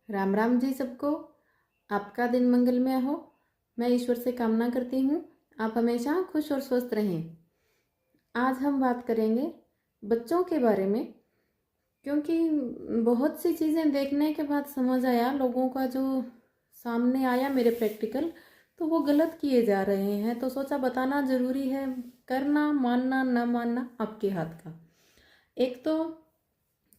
राम राम जी सबको। आपका दिन मंगलमय हो। मैं ईश्वर से कामना करती हूँ आप हमेशा खुश और स्वस्थ रहें। आज हम बात करेंगे बच्चों के बारे में, क्योंकि बहुत सी चीज़ें देखने के बाद समझ आया, लोगों का जो सामने आया मेरे प्रैक्टिकल, तो वो गलत किए जा रहे हैं। तो सोचा बताना ज़रूरी है। करना, मानना न मानना आपके हाथ का। एक तो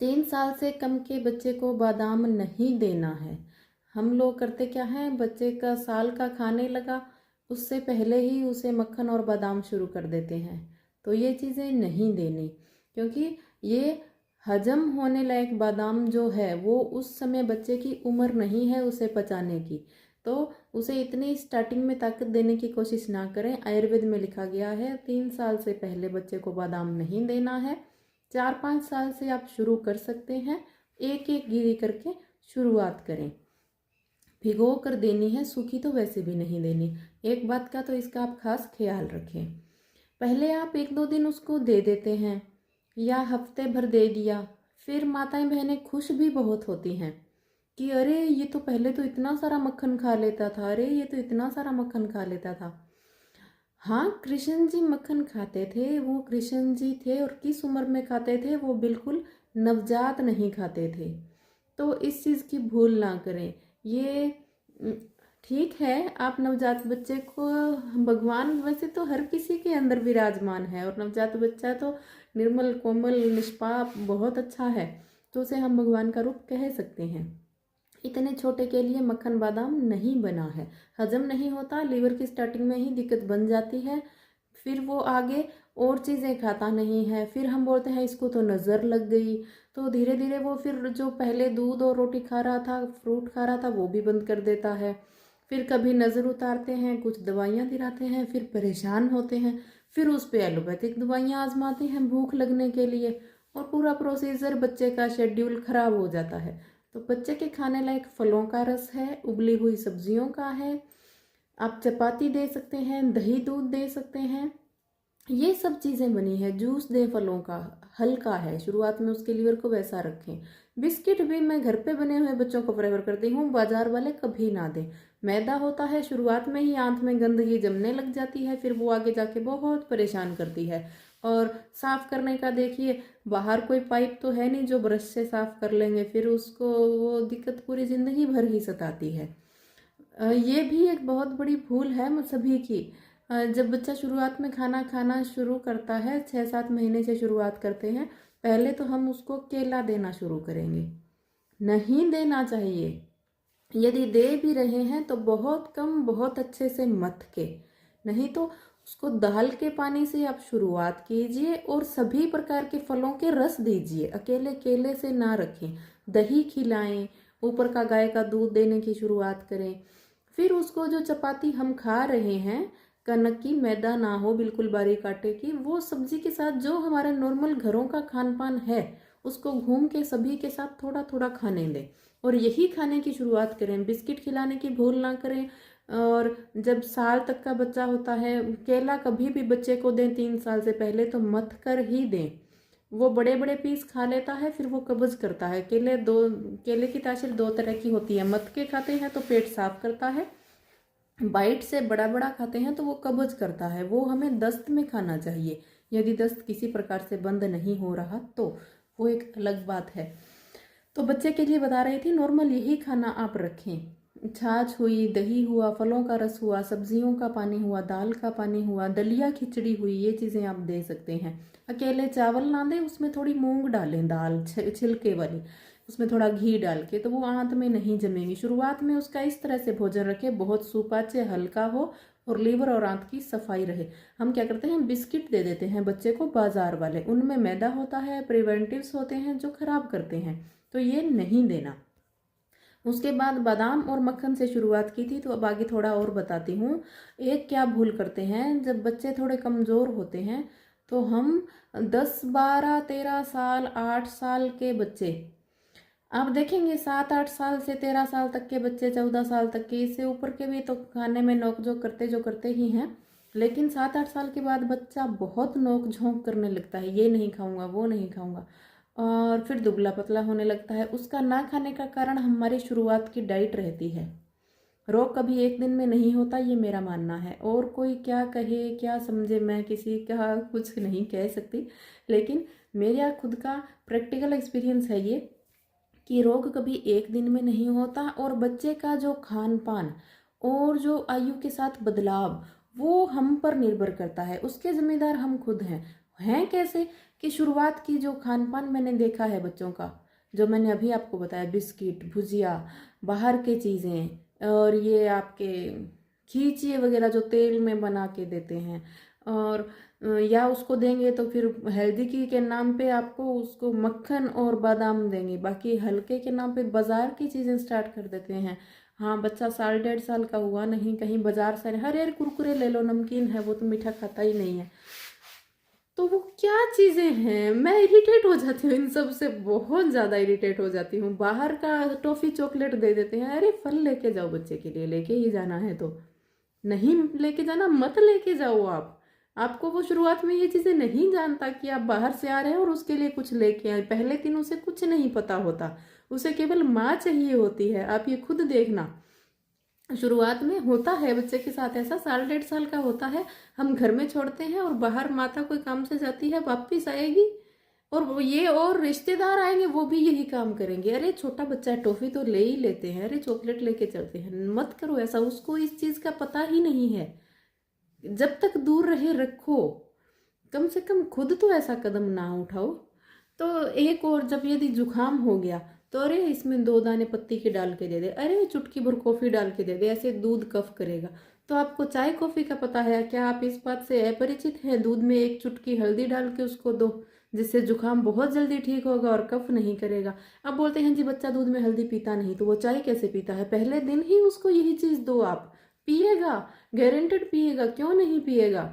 3 साल से कम के बच्चे को बादाम नहीं देना है। हम लोग करते क्या हैं, बच्चे का साल का खाने लगा उससे पहले ही उसे मक्खन और बादाम शुरू कर देते हैं। तो ये चीज़ें नहीं देनी, क्योंकि ये हजम होने लायक बादाम जो है वो उस समय बच्चे की उम्र नहीं है उसे पचाने की। तो उसे इतनी स्टार्टिंग में ताकत देने की कोशिश ना करें। आयुर्वेद में लिखा गया है 3 साल से पहले बच्चे को बादाम नहीं देना है। 4-5 साल से आप शुरू कर सकते हैं। एक एक गिरी करके शुरुआत करें। भिगो कर देनी है, सूखी तो वैसे भी नहीं देनी। एक बात का तो इसका आप खास ख्याल रखें। पहले आप 1-2 दिन उसको दे देते हैं या हफ्ते भर दे दिया, फिर माताएं बहनें खुश भी बहुत होती हैं कि अरे ये तो पहले तो इतना सारा मक्खन खा लेता था, अरे ये तो इतना सारा मक्खन खा लेता था। हाँ, कृष्ण जी मक्खन खाते थे, वो कृष्ण जी थे। और किस उम्र में खाते थे? वो बिल्कुल नवजात नहीं खाते थे। तो इस चीज़ की भूल ना करें। ये ठीक है, आप नवजात बच्चे को, भगवान वैसे तो हर किसी के अंदर विराजमान है और नवजात बच्चा तो निर्मल कोमल निष्पाप बहुत अच्छा है, तो उसे हम भगवान का रूप कह सकते हैं। इतने छोटे के लिए मक्खन बादाम नहीं बना है। हजम नहीं होता, लीवर की स्टार्टिंग में ही दिक्कत बन जाती है, फिर वो आगे और चीज़ें खाता नहीं है। फिर हम बोलते हैं इसको तो नज़र लग गई, तो धीरे धीरे वो फिर जो पहले दूध और रोटी खा रहा था, फ्रूट खा रहा था, वो भी बंद कर देता है। फिर कभी नज़र उतारते हैं, कुछ दवाइयाँ दिलाते हैं, फिर परेशान होते हैं, फिर उस पर एलोपैथिक दवाइयाँ आजमाते हैं भूख लगने के लिए, और पूरा प्रोसीजर, बच्चे का शेड्यूल खराब हो जाता है। तो बच्चे के खाने लायक फलों का रस है, उबली हुई सब्जियों का है, आप चपाती दे सकते हैं, दही दूध दे सकते हैं, ये सब चीज़ें बनी है। जूस दे फलों का, हल्का है, शुरुआत में उसके लीवर को वैसा रखें। बिस्किट भी मैं घर पे बने हुए बच्चों को प्रेफर करती हूँ, बाजार वाले कभी ना दें। मैदा होता है, शुरुआत में ही आंत में गंदगी जमने लग जाती है, फिर वो आगे जाके बहुत परेशान करती है। और साफ करने का देखिए, बाहर कोई पाइप तो है नहीं जो ब्रश से साफ कर लेंगे, फिर उसको वो दिक्कत पूरी जिंदगी भर ही सताती है। ये भी एक बहुत बड़ी भूल है हम सभी की। जब बच्चा शुरुआत में खाना खाना शुरू करता है, 6-7 महीने से शुरुआत करते हैं, पहले तो हम उसको केला देना शुरू करेंगे। नहीं देना चाहिए। यदि दे भी रहे हैं तो बहुत कम, बहुत अच्छे से मथ के, नहीं तो उसको दाल के पानी से आप शुरुआत कीजिए और सभी प्रकार के फलों के रस दीजिए, अकेले केले से ना रखें। दही खिलाएं, ऊपर का गाय का दूध देने की शुरुआत करें। फिर उसको जो चपाती हम खा रहे हैं, कनक की, मैदा ना हो, बिल्कुल बारीक आटे की, वो सब्जी के साथ जो हमारे नॉर्मल घरों का खान पान है, उसको घूम के सभी के साथ थोड़ा थोड़ा खाने दें और यही खाने की शुरुआत करें। बिस्किट खिलाने की भूल ना करें। और जब साल तक का बच्चा होता है, केला कभी भी बच्चे को दें 3 साल से पहले तो मत कर ही दें। वो बड़े बड़े पीस खा लेता है, फिर वो कब्ज करता है। केले की तासीर 2 तरह की होती है। मत के खाते हैं तो पेट साफ करता है, बाइट से बड़ा बड़ा खाते हैं तो वो कब्ज करता है। वो हमें दस्त में खाना चाहिए, यदि दस्त किसी प्रकार से बंद नहीं हो रहा तो वो एक अलग बात है। तो बच्चे के लिए बता रही थी, नॉर्मल यही खाना आप रखें। छाछ हुई, दही हुआ, फलों का रस हुआ, सब्जियों का पानी हुआ, दाल का पानी हुआ, दलिया खिचड़ी हुई, ये चीज़ें आप दे सकते हैं। अकेले चावल ना दें, उसमें थोड़ी मूंग डालें, दाल छिलके वाली, उसमें थोड़ा घी डाल के, तो वो आंत में नहीं जमेंगी। शुरुआत में उसका इस तरह से भोजन रखें, बहुत सुपाच्य, हल्का हो और लीवर और आंत की सफाई रहे। हम क्या करते हैं, बिस्किट दे देते हैं बच्चे को बाजार वाले, उनमें मैदा होता है, प्रिवेंटिव्स होते हैं जो खराब करते हैं, तो ये नहीं देना। उसके बाद बादाम और मक्खन से शुरुआत की थी, तो अब आगे थोड़ा और बताती हूँ। एक क्या भूल करते हैं, जब बच्चे थोड़े कमज़ोर होते हैं तो हम 10, 12, 13 साल, 8 साल के बच्चे, आप देखेंगे 7-8 साल से 13 साल तक के बच्चे, 14 साल तक के, इससे ऊपर के भी तो खाने में नोक झोंक करते जो करते ही हैं, लेकिन 7-8 साल के बाद बच्चा बहुत नोक झोंक करने लगता है, ये नहीं खाऊंगा, वो नहीं खाऊंगा। और फिर दुबला पतला होने लगता है। उसका ना खाने का कारण हमारी शुरुआत की डाइट रहती है। रोग कभी एक दिन में नहीं होता, ये मेरा मानना है। और कोई क्या कहे क्या समझे, मैं किसी का कुछ नहीं कह सकती, लेकिन मेरा खुद का प्रैक्टिकल एक्सपीरियंस है ये कि रोग कभी एक दिन में नहीं होता। और बच्चे का जो खान पान और जो आयु के साथ बदलाव वो हम पर निर्भर करता है, उसके जिम्मेदार हम खुद हैं कैसे कि शुरुआत की जो खान पान मैंने देखा है बच्चों का, जो मैंने अभी आपको बताया, बिस्किट, भुजिया, बाहर के चीज़ें, और ये आपके खींचिए वगैरह जो तेल में बना के देते हैं, और या उसको देंगे तो फिर हेल्दी की के नाम पे आपको उसको मक्खन और बादाम देंगे, बाकी हल्के के नाम पे बाजार की चीज़ें स्टार्ट कर देते हैं। हाँ, बच्चा 1.5 साल का हुआ नहीं, कहीं बाजार से हर यार कुरकुरे ले लो, नमकीन है वो तो मीठा खाता ही नहीं है। तो वो क्या चीज़ें हैं, मैं इरिटेट हो जाती हूँ इन सब से, बहुत ज़्यादा इरिटेट हो जाती हूँ। बाहर का टॉफ़ी चॉकलेट दे देते हैं, अरे फल लेके जाओ, बच्चे के लिए लेके ही जाना है तो नहीं लेके जाना मत लेके जाओ। आपको वो शुरुआत में ये चीज़ें नहीं जानता कि आप बाहर से आ रहे हैं और उसके लिए कुछ लेके आए। पहले दिन उसे कुछ नहीं पता होता, उसे केवल माँ चाहिए होती है। आप ये खुद देखना, शुरुआत में होता है बच्चे के साथ ऐसा, 1.5 साल का होता है, हम घर में छोड़ते हैं और बाहर माता कोई काम से जाती है, वापिस आएगी और ये और रिश्तेदार आएंगे वो भी यही काम करेंगे, अरे छोटा बच्चा है टॉफी तो ले ही लेते हैं, अरे चॉकलेट लेके चलते हैं। मत करो ऐसा, उसको इस चीज़ का पता ही नहीं है। जब तक दूर रहे रखो, कम से कम खुद तो ऐसा कदम ना उठाओ। तो एक और, जब यदि जुकाम हो गया तो अरे इसमें 2 दाने पत्ती के डाल के दे दे, अरे चुटकी भर कॉफ़ी डाल के दे दे, ऐसे दूध कफ करेगा। तो आपको चाय कॉफ़ी का पता है क्या? आप इस बात से अपरिचित हैं? दूध में 1 चुटकी हल्दी डाल के उसको दो, जिससे जुकाम बहुत जल्दी ठीक होगा और कफ नहीं करेगा। अब बोलते हैं जी बच्चा दूध में हल्दी पीता नहीं, तो वो चाय कैसे पीता है? पहले दिन ही उसको यही चीज़ दो, आप पिएगा, गारंटेड पिएगा, क्यों नहीं पिएगा।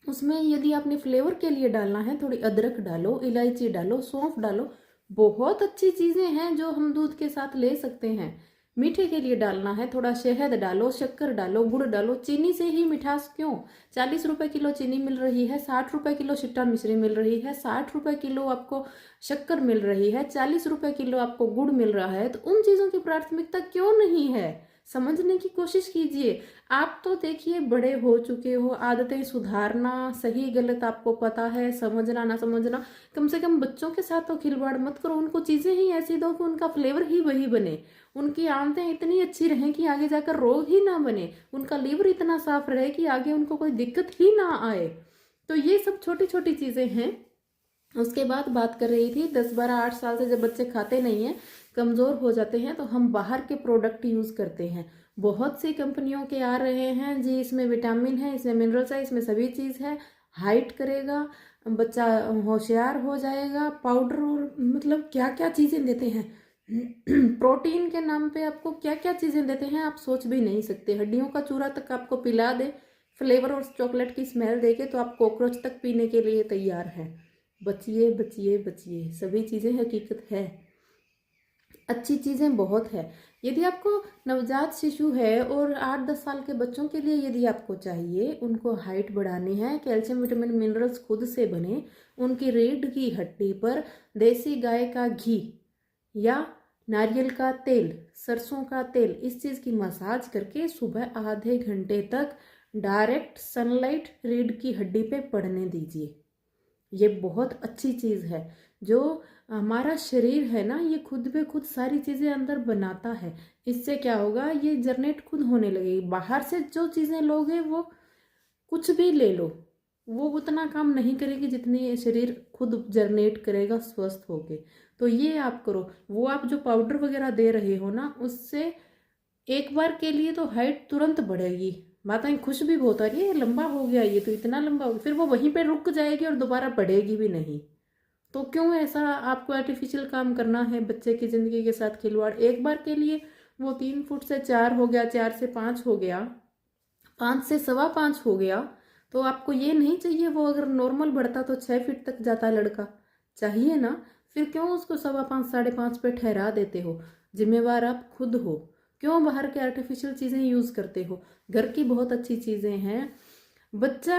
उसमें यदि आपने फ्लेवर के लिए डालना है, थोड़ी अदरक डालो, इलायची डालो, सौंफ डालो, बहुत अच्छी चीज़ें हैं जो हम दूध के साथ ले सकते हैं। मीठे के लिए डालना है, थोड़ा शहद डालो, शक्कर डालो, गुड़ डालो। चीनी से ही मिठास क्यों? 40 रुपए किलो चीनी मिल रही है, 60 रुपए किलो शिट्टा मिश्री मिल रही है, 60 रुपए किलो आपको शक्कर मिल रही है, 40 रुपए किलो आपको गुड़ मिल रहा है, तो उन चीज़ों की प्राथमिकता क्यों नहीं है? समझने की कोशिश कीजिए। आप तो देखिए बड़े हो चुके हो, आदतें सुधारना, सही गलत आपको पता है, समझना ना समझना, कम से कम बच्चों के साथ तो खिलवाड़ मत करो। उनको चीज़ें ही ऐसी दो कि उनका फ्लेवर ही वही बने, उनकी आंतें इतनी अच्छी रहें कि आगे जाकर रोग ही ना बने, उनका लीवर इतना साफ रहे कि आगे उनको कोई दिक्कत ही ना आए। तो ये सब छोटी छोटी चीज़ें हैं। उसके बाद बात कर रही थी 10, 12, 8 साल से जब बच्चे खाते नहीं हैं, कमज़ोर हो जाते हैं, तो हम बाहर के प्रोडक्ट यूज़ करते हैं। बहुत सी कंपनियों के आ रहे हैं जी, इसमें विटामिन है, इसमें मिनरल्स है, इसमें सभी चीज़ है, हाइट करेगा, बच्चा होशियार हो जाएगा, पाउडर और मतलब क्या क्या चीज़ें देते हैं। प्रोटीन के नाम पे आपको क्या क्या चीज़ें देते हैं आप सोच भी नहीं सकते। हड्डियों का चूरा तक आपको पिला दे, फ्लेवर और चॉकलेट की स्मेल देके, तो आप कॉकरोच तक पीने के लिए तैयार हैं। बचिए बचिए बचिए, सभी चीज़ें हकीकत है, अच्छी चीज़ें बहुत है। यदि आपको नवजात शिशु है और 8-10 साल के बच्चों के लिए यदि आपको चाहिए, उनको हाइट बढ़ानी है, कैल्शियम विटामिन मिनरल्स खुद से बने, उनकी रीढ़ की हड्डी पर देसी गाय का घी या नारियल का तेल, सरसों का तेल, इस चीज़ की मसाज करके सुबह आधे घंटे तक डायरेक्ट सनलाइट रीढ़ की हड्डी पे पड़ने दीजिए। ये बहुत अच्छी चीज़ है। जो हमारा शरीर है ना, ये खुद पे खुद सारी चीज़ें अंदर बनाता है। इससे क्या होगा, ये जनरेट खुद होने लगेगी। बाहर से जो चीज़ें लोगे, वो कुछ भी ले लो, वो उतना काम नहीं करेगी जितनी शरीर खुद जनरेट करेगा स्वस्थ होके। तो ये आप करो। वो आप जो पाउडर वगैरह दे रहे हो ना, उससे एक बार के लिए तो हाइट तुरंत बढ़ेगी, माताएं खुश भी बहुत, रही है लंबा हो गया, ये तो इतना लंबा हो गया, फिर वो वहीं पे रुक जाएगी और दोबारा बढ़ेगी भी नहीं। तो क्यों ऐसा आपको आर्टिफिशियल काम करना है? बच्चे की ज़िंदगी के साथ खिलवाड़। एक बार के लिए वो 3 फुट से 4 हो गया, 4 से 5 हो गया, 5 से 5.25 हो गया, तो आपको ये नहीं चाहिए वो अगर नॉर्मल बढ़ता तो 6 फीट तक जाता लड़का, चाहिए ना? फिर क्यों उसको 5.25 5.5 पे ठहरा देते हो? जिम्मेवार आप खुद हो। क्यों बाहर के आर्टिफिशियल चीज़ें यूज़ करते हो? घर की बहुत अच्छी चीज़ें हैं। बच्चा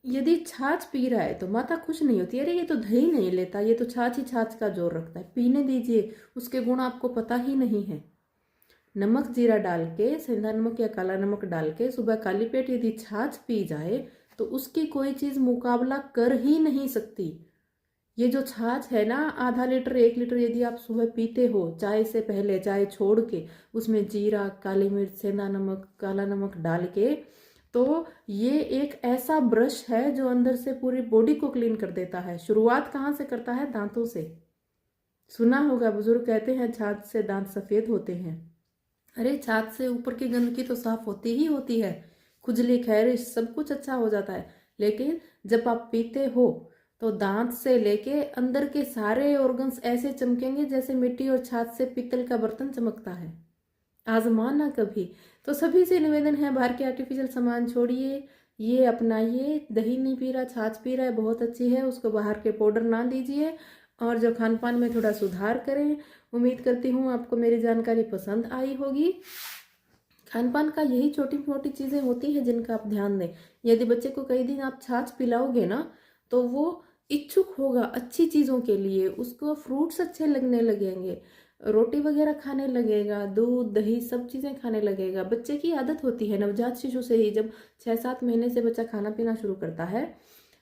यदि छाछ पी रहा है तो माता खुश नहीं होती, अरे ये तो दही नहीं लेता, ये तो छाछ ही छाछ का जोर रखता है, पीने दीजिए, उसके गुण आपको पता ही नहीं है। नमक जीरा डाल के, सेंधा नमक या काला नमक डाल के सुबह खाली पेट यदि छाछ पी जाए तो उसकी कोई चीज़ मुकाबला कर ही नहीं सकती। ये जो छाछ है ना, आधा लीटर 1 लीटर यदि आप सुबह पीते हो, चाय से पहले, चाय छोड़ के, उसमें जीरा, काली मिर्च, सेंधा नमक, काला नमक डाल के, तो ये एक ऐसा ब्रश है जो अंदर से पूरी बॉडी को क्लीन कर देता है। शुरुआत कहाँ से करता है? दांतों से। सुना होगा, बुजुर्ग कहते हैं छाछ से दांत सफेद होते हैं। अरे छाछ से ऊपर की गंदगी तो साफ होती ही होती है, खुजली खैरिश सब कुछ अच्छा हो जाता है, लेकिन जब आप पीते हो तो दांत से लेके अंदर के सारे ऑर्गन्स ऐसे चमकेंगे जैसे मिट्टी और छाछ से पीतल का बर्तन चमकता है। आजमाना कभी। तो सभी से निवेदन है, बाहर के आर्टिफिशियल सामान छोड़िए, ये अपनाइए। दही नहीं पी रहा, छाछ पी रहा है, बहुत अच्छी है, उसको बाहर के पाउडर ना दीजिए, और जो खान पान में थोड़ा सुधार करें। उम्मीद करती हूँ आपको मेरी जानकारी पसंद आई होगी। खान पान का यही छोटी मोटी चीज़ें होती हैं जिनका आप ध्यान दें। यदि बच्चे को कई दिन आप छाछ पिलाओगे ना, तो वो इच्छुक होगा अच्छी चीज़ों के लिए, उसको फ्रूट्स अच्छे लगने लगेंगे, रोटी वगैरह खाने लगेगा, दूध दही सब चीज़ें खाने लगेगा। बच्चे की आदत होती है नवजात शिशु से ही, जब 6-7 महीने से बच्चा खाना पीना शुरू करता है,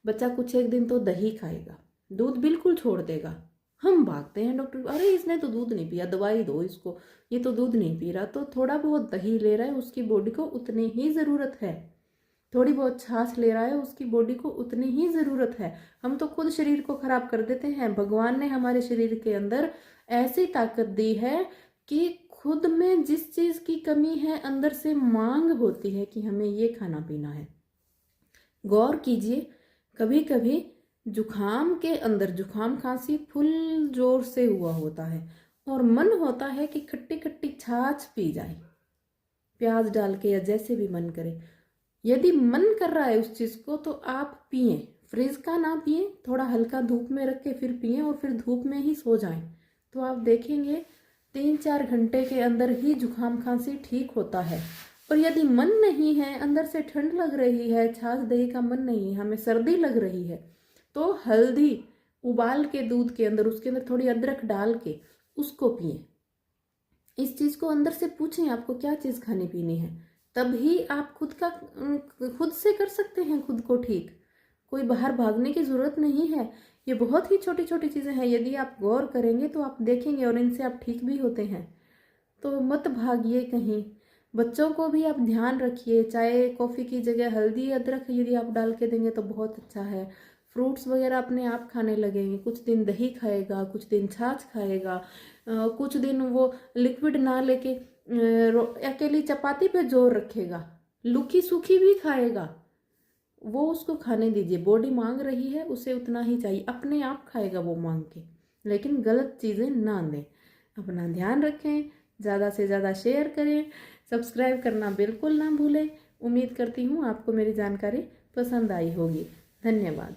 बच्चा कुछ एक दिन तो दही खाएगा, दूध बिल्कुल छोड़ देगा। हम भागते हैं डॉक्टर, अरे इसने तो दूध नहीं पिया, दवाई दो इसको, ये तो दूध नहीं पी रहा। तो थोड़ा बहुत दही ले रहा है, उसकी बॉडी को उतनी ही ज़रूरत है। थोड़ी बहुत छाछ ले रहा है, उसकी बॉडी को उतनी ही ज़रूरत है। हम तो खुद शरीर को खराब कर देते हैं। भगवान ने हमारे शरीर के अंदर ऐसी ताकत दी है कि खुद में जिस चीज़ की कमी है अंदर से मांग होती है कि हमें ये खाना पीना है। गौर कीजिए, कभी कभी जुखाम के अंदर जुखाम खांसी फुल जोर से हुआ होता है और मन होता है कि खट्टी खट्टी छाछ पी जाए, प्याज डाल के या जैसे भी मन करे। यदि मन कर रहा है उस चीज़ को तो आप पिए, फ्रिज का ना पिए, थोड़ा हल्का धूप में रख के फिर पिए और फिर धूप में ही सो जाएं। तो आप देखेंगे 3-4 घंटे के अंदर ही जुखाम खांसी ठीक होता है। और यदि मन नहीं है, अंदर से ठंड लग रही है, छाछ दही का मन नहीं है, हमें सर्दी लग रही है, तो हल्दी उबाल के दूध के अंदर, उसके अंदर थोड़ी अदरक डाल के उसको पिए। इस चीज़ को अंदर से पूछें आपको क्या चीज़ खानी पीनी है, तभी आप खुद से कर सकते हैं खुद को ठीक। कोई बाहर भागने की ज़रूरत नहीं है। ये बहुत ही छोटी छोटी चीज़ें हैं, यदि आप गौर करेंगे तो आप देखेंगे और इनसे आप ठीक भी होते हैं। तो मत भागिए कहीं। बच्चों को भी आप ध्यान रखिए, चाय कॉफ़ी की जगह हल्दी अदरक यदि आप डाल के देंगे तो बहुत अच्छा है। फ्रूट्स वगैरह अपने आप खाने लगेंगे, कुछ दिन दही खाएगा, कुछ दिन छाछ खाएगा, कुछ दिन वो लिक्विड ना लेके अकेली चपाती पे जोर रखेगा, लूखी सूखी भी खाएगा, वो उसको खाने दीजिए। बॉडी मांग रही है, उसे उतना ही चाहिए, अपने आप खाएगा वो मांग के, लेकिन गलत चीज़ें ना दें। अपना ध्यान रखें, ज़्यादा से ज़्यादा शेयर करें, सब्सक्राइब करना बिल्कुल ना भूलें। उम्मीद करती हूँ आपको मेरी जानकारी पसंद आई होगी। धन्यवाद।